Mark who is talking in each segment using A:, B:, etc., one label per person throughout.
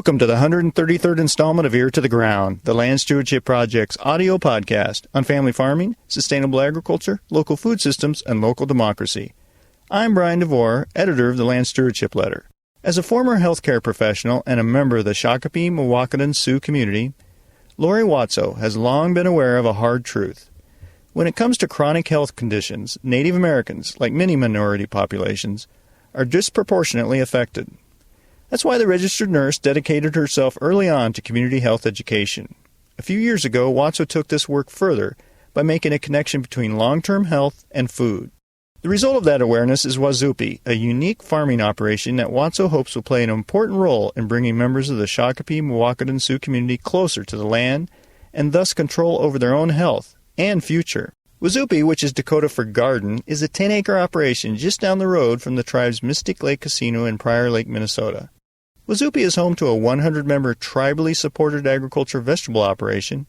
A: Welcome to the 133rd installment of Ear to the Ground, the Land Stewardship Project's audio podcast on family farming, sustainable agriculture, local food systems, and local democracy. I'm Brian DeVore, editor of the Land Stewardship Letter. As a former healthcare professional and a member of the Shakopee Mdewakanton Sioux community, Lori Watso has long been aware of a hard truth. When it comes to chronic health conditions, Native Americans, like many minority populations, are disproportionately affected. That's why the registered nurse dedicated herself early on to community health education. A few years ago, Watso took this work further by making a connection between long-term health and food. The result of that awareness is Wazupi, a unique farming operation that Watso hopes will play an important role in bringing members of the Shakopee Mdewakanton Sioux community closer to the land and thus control over their own health and future. Wazupi, which is Dakota for garden, is a 10-acre operation just down the road from the tribe's Mystic Lake Casino in Prior Lake, Minnesota. Wazupi is home to a 100-member tribally supported agriculture vegetable operation,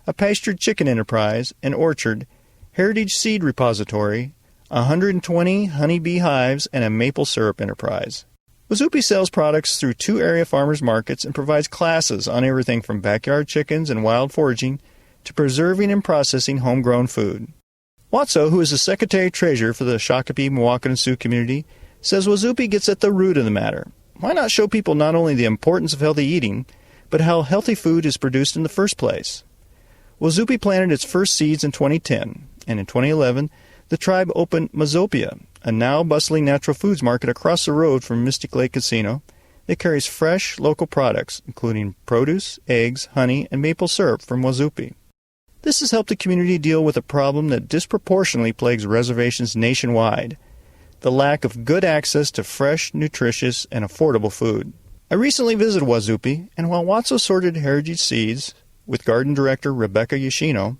A: a pastured chicken enterprise, an orchard, heritage seed repository, 120 honeybee hives, and a maple syrup enterprise. Wazupi sells products through 2 area farmers markets and provides classes on everything from backyard chickens and wild foraging to preserving and processing homegrown food. Watso, who is the Secretary-Treasurer for the Shakopee Mdewakanton Sioux community, says Wazupi gets at the root of the matter. Why not show people not only the importance of healthy eating, but how healthy food is produced in the first place? Wazupi planted its first seeds in 2010, and in 2011, the tribe opened Mazopia, a now bustling natural foods market across the road from Mystic Lake Casino that carries fresh, local products, including produce, eggs, honey, and maple syrup from Wazupi. This has helped the community deal with a problem that disproportionately plagues reservations nationwide: the lack of good access to fresh, nutritious, and affordable food. I recently visited Wazupi, and while Watso sorted heritage seeds with garden director Rebecca Yoshino,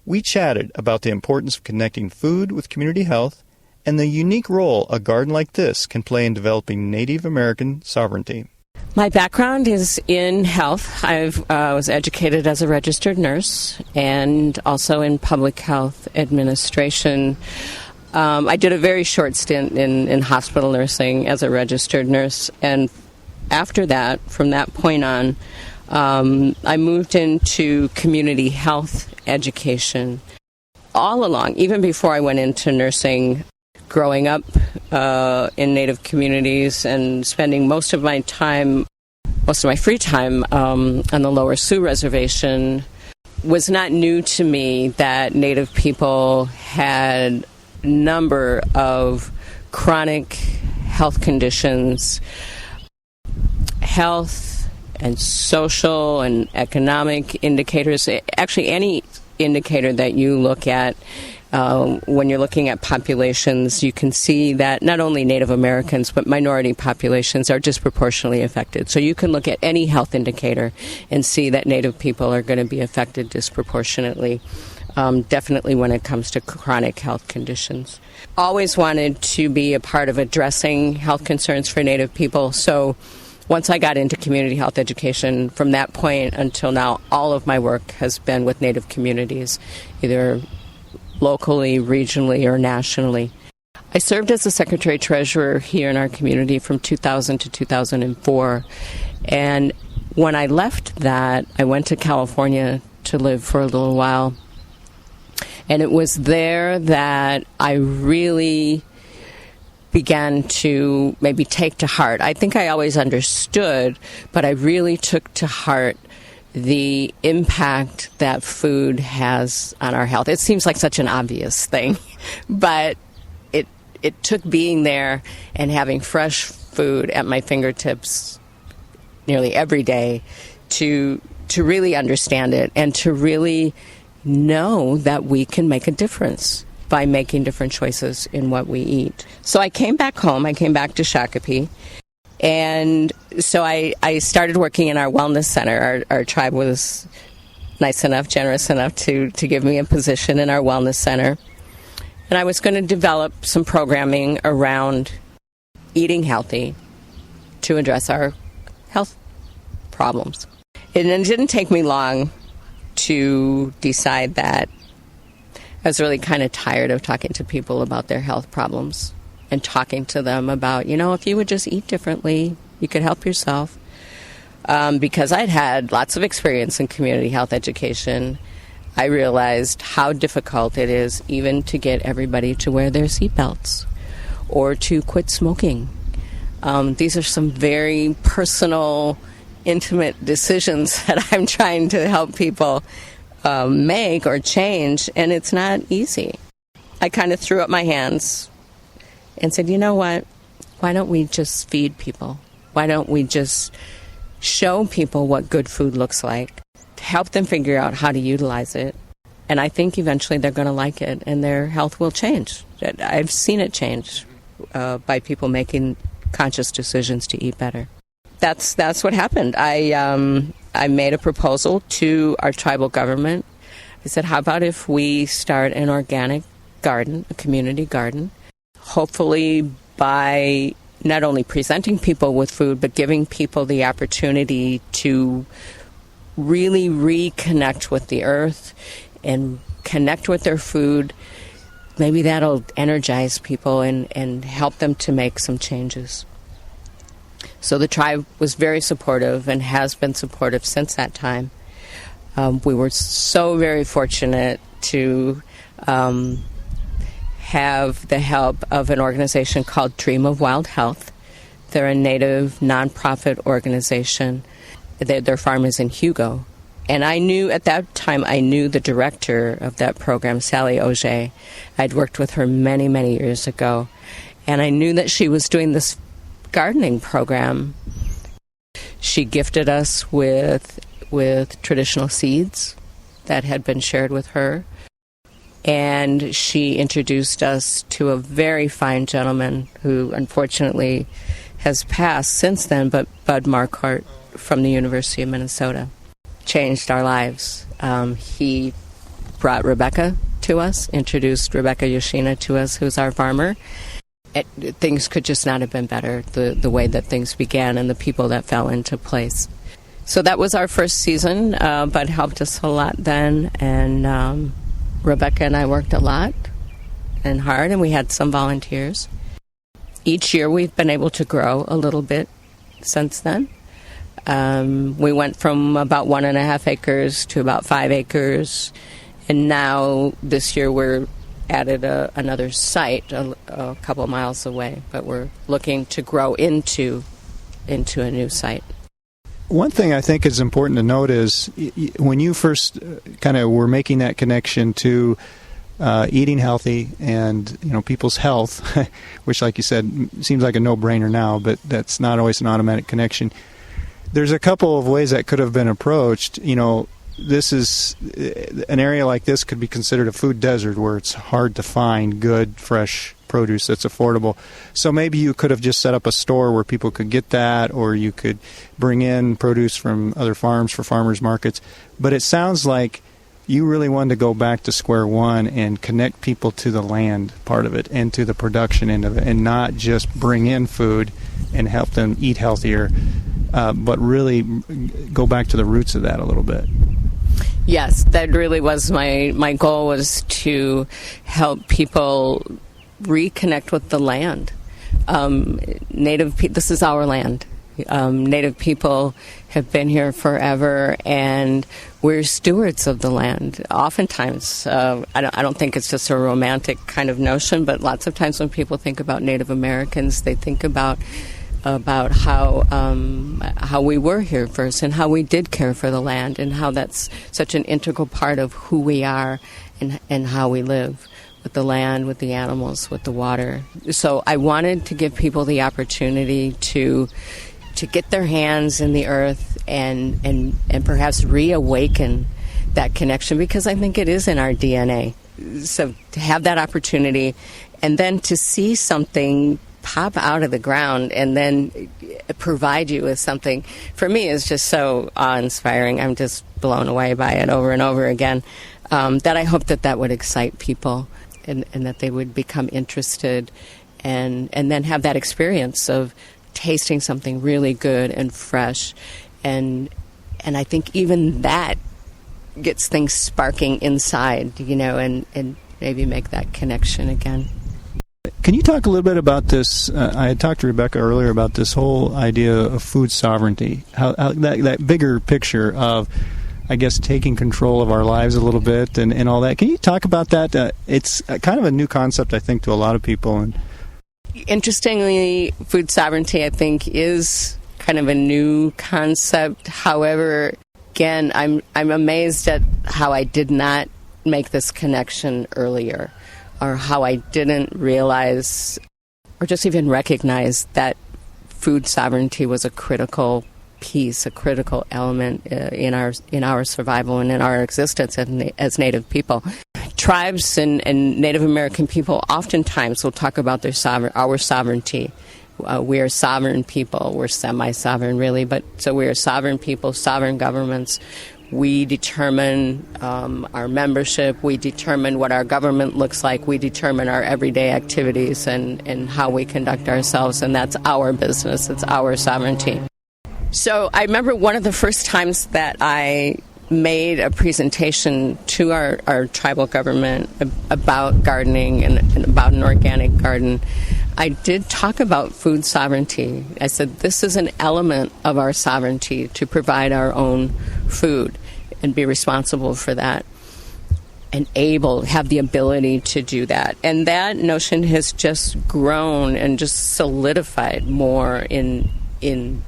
A: we chatted about the importance of connecting food with community health and the unique role a garden like this can play in developing Native American sovereignty.
B: My background is in health. I was educated as a registered nurse and also in public health administration. I did a very short stint in hospital nursing as a registered nurse, and after that, from that point on, I moved into community health education. All along, even before I went into nursing, growing up in Native communities and spending most of my free time on the Lower Sioux Reservation, was not new to me that Native people had number of chronic health conditions, health and social and economic indicators. Actually, any indicator that you look at when you're looking at populations, you can see that not only Native Americans but minority populations are disproportionately affected. So you can look at any health indicator and see that Native people are going to be affected disproportionately. Definitely when it comes to chronic health conditions. Always wanted to be a part of addressing health concerns for Native people. So once I got into community health education, from that point until now, all of my work has been with Native communities, either locally, regionally, or nationally. I served as the Secretary-Treasurer here in our community from 2000 to 2004. And when I left that, I went to California to live for a little while. And it was there that I really began to maybe take to heart. I think I always understood, but I really took to heart the impact that food has on our health. It seems like such an obvious thing, but it took being there and having fresh food at my fingertips nearly every day to really understand it and to really know that we can make a difference by making different choices in what we eat. So I came back home. I came back to Shakopee. And so I started working in our wellness center. Our tribe was nice enough, generous enough to give me a position in our wellness center. And I was going to develop some programming around eating healthy to address our health problems. And it didn't take me long to decide that I was really kind of tired of talking to people about their health problems and talking to them about, if you would just eat differently, you could help yourself. Because I'd had lots of experience in community health education, I realized how difficult it is even to get everybody to wear their seatbelts or to quit smoking. These are some very personal, intimate decisions that I'm trying to help people make or change, and it's not easy. I kind of threw up my hands and said, you know what? Why don't we just feed people? Why don't we just show people what good food looks like, help them figure out how to utilize it? And I think eventually they're going to like it and their health will change. I've seen it change by people making conscious decisions to eat better. That's what happened. I made a proposal to our tribal government. I said, how about if we start an organic garden, a community garden, hopefully by not only presenting people with food, but giving people the opportunity to really reconnect with the earth and connect with their food. Maybe that'll energize people and help them to make some changes. So the tribe was very supportive and has been supportive since that time. We were so very fortunate to have the help of an organization called Dream of Wild Health. They're a Native nonprofit organization. Their farm is in Hugo. And I knew, at that time, I knew the director of that program, Sally Auger. I'd worked with her many, many years ago. And I knew that she was doing this gardening program. She gifted us with traditional seeds that had been shared with her. And she introduced us to a very fine gentleman who unfortunately has passed since then, but Bud Marquardt from the University of Minnesota. Changed our lives. He brought Rebecca to us, introduced Rebecca Yoshina to us, who's our farmer. Things could just not have been better, the way that things began and the people that fell into place. So that was our first season. Bud helped us a lot then, and Rebecca and I worked a lot and hard, and we had some volunteers. Each year we've been able to grow a little bit since then. We went from about 1.5 acres to about 5 acres, and now this year we're added another site a couple miles away, but we're looking to grow into a new site.
A: One thing I think is important to note is when you first kind of were making that connection to eating healthy and people's health, which, like you said, seems like a no-brainer now, but that's not always an automatic connection. There's a couple of ways that could have been approached. This is an area like this could be considered a food desert where it's hard to find good, fresh produce that's affordable. So maybe you could have just set up a store where people could get that, or you could bring in produce from other farms for farmers markets. But it sounds like you really wanted to go back to square one and connect people to the land part of it and to the production end of it, and not just bring in food and help them eat healthier, but really go back to the roots of that a little bit.
B: Yes, that really was my goal, was to help people reconnect with the land. This is our land. Native people have been here forever, and we're stewards of the land. Oftentimes, I don't think it's just a romantic kind of notion, but lots of times when people think about Native Americans, they think about how we were here first and how we did care for the land and how that's such an integral part of who we are and how we live with the land, with the animals, with the water. So I wanted to give people the opportunity to get their hands in the earth and perhaps reawaken that connection, because I think it is in our DNA. So to have that opportunity and then to see something pop out of the ground and then provide you with something, for me, is just so awe-inspiring. I'm just blown away by it over and over again, that I hope that would excite people and that they would become interested and then have that experience of tasting something really good and fresh. And I think even that gets things sparking inside, and maybe make that connection again.
A: Can you talk a little bit about this? I had talked to Rebecca earlier about this whole idea of food sovereignty, how that bigger picture of, I guess, taking control of our lives a little bit and all that. Can you talk about that? It's kind of a new concept, I think, to a lot of people. And
B: interestingly, food sovereignty, I think, is kind of a new concept. However, again, I'm amazed at how I did not make this connection earlier, or how I didn't realize or just even recognize that food sovereignty was a critical piece, a critical element in our survival and in our existence as Native people. Tribes and Native American people oftentimes will talk about our sovereignty. We are sovereign people. We're semi-sovereign, really, but so we are sovereign people, sovereign governments. We determine our membership. We determine what our government looks like. We determine our everyday activities and how we conduct ourselves, and that's our business. It's our sovereignty. So I remember one of the first times that I made a presentation to our tribal government about gardening and about an organic garden. I did talk about food sovereignty. I said, this is an element of our sovereignty to provide our own food and be responsible for that and have the ability to do that. And that notion has just grown and just solidified more in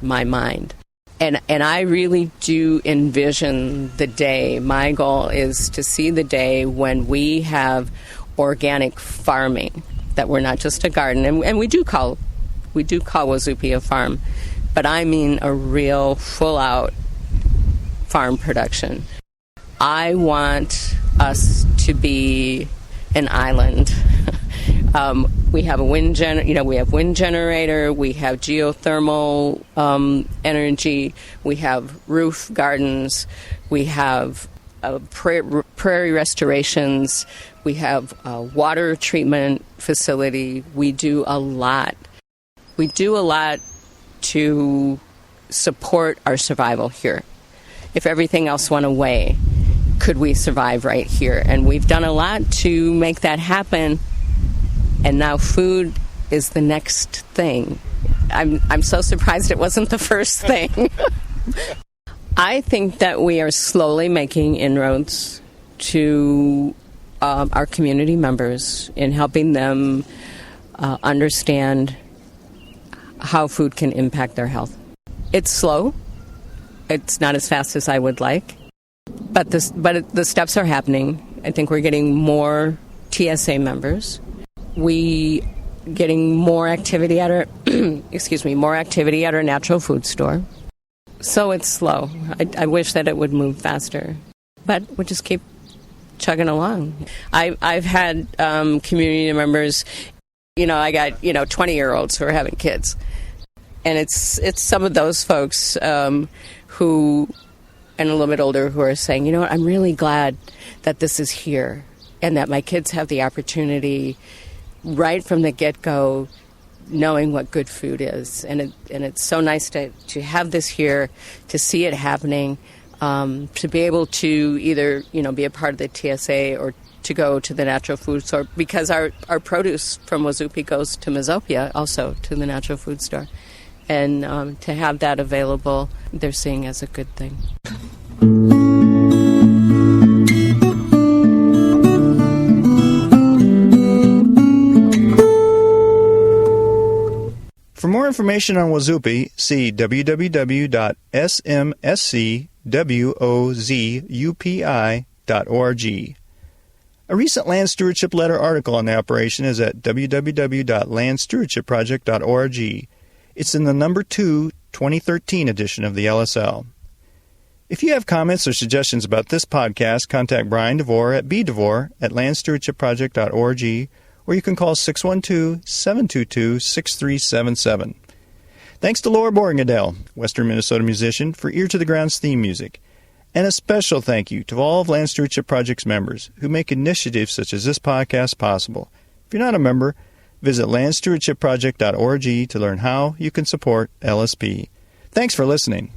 B: my mind. And I really do envision the day. My goal is to see the day when we have organic farming, that we're not just a garden, and we do call Wazupi a farm, but I mean a real full-out farm production. I want us to be an island. We have a wind generator, we have geothermal energy, we have roof gardens, we have prairie restorations, we have a water treatment facility. We do a lot. We do a lot to support our survival here. If everything else went away, could we survive right here? And we've done a lot to make that happen. And now food is the next thing. I'm so surprised it wasn't the first thing. I think that we are slowly making inroads to our community members in helping them understand how food can impact their health. It's slow. It's not as fast as I would like. But the steps are happening. I think we're getting more TSA members. We getting more activity at our more activity at our natural food store. So it's slow. I wish that it would move faster, but we'll just keep chugging along. I've had community members. I got 20-year-olds who are having kids, and it's some of those folks who, and a little bit older, who are saying, you know what, I'm really glad that this is here and that my kids have the opportunity right from the get-go knowing what good food is. And it's so nice to have this here, to see it happening, to be able to either, be a part of the TSA or to go to the natural food store, because our produce from Wazupi goes to Mizopia, also to the natural food store. And to have that available, they're seeing as a good thing.
A: For more information on Wazupi, see www.smscwozupi.org. A recent Land Stewardship Letter article on the operation is at www.landstewardshipproject.org. It's in the number 2, 2013 edition of the LSL. If you have comments or suggestions about this podcast, contact Brian DeVore at bdevore@landstewardshipproject.org, or you can call 612-722-6377. Thanks to Laura Borgadell, Western Minnesota musician, for Ear to the Ground's theme music. And a special thank you to all of Land Stewardship Project's members who make initiatives such as this podcast possible. If you're not a member, visit landstewardshipproject.org to learn how you can support LSP. Thanks for listening.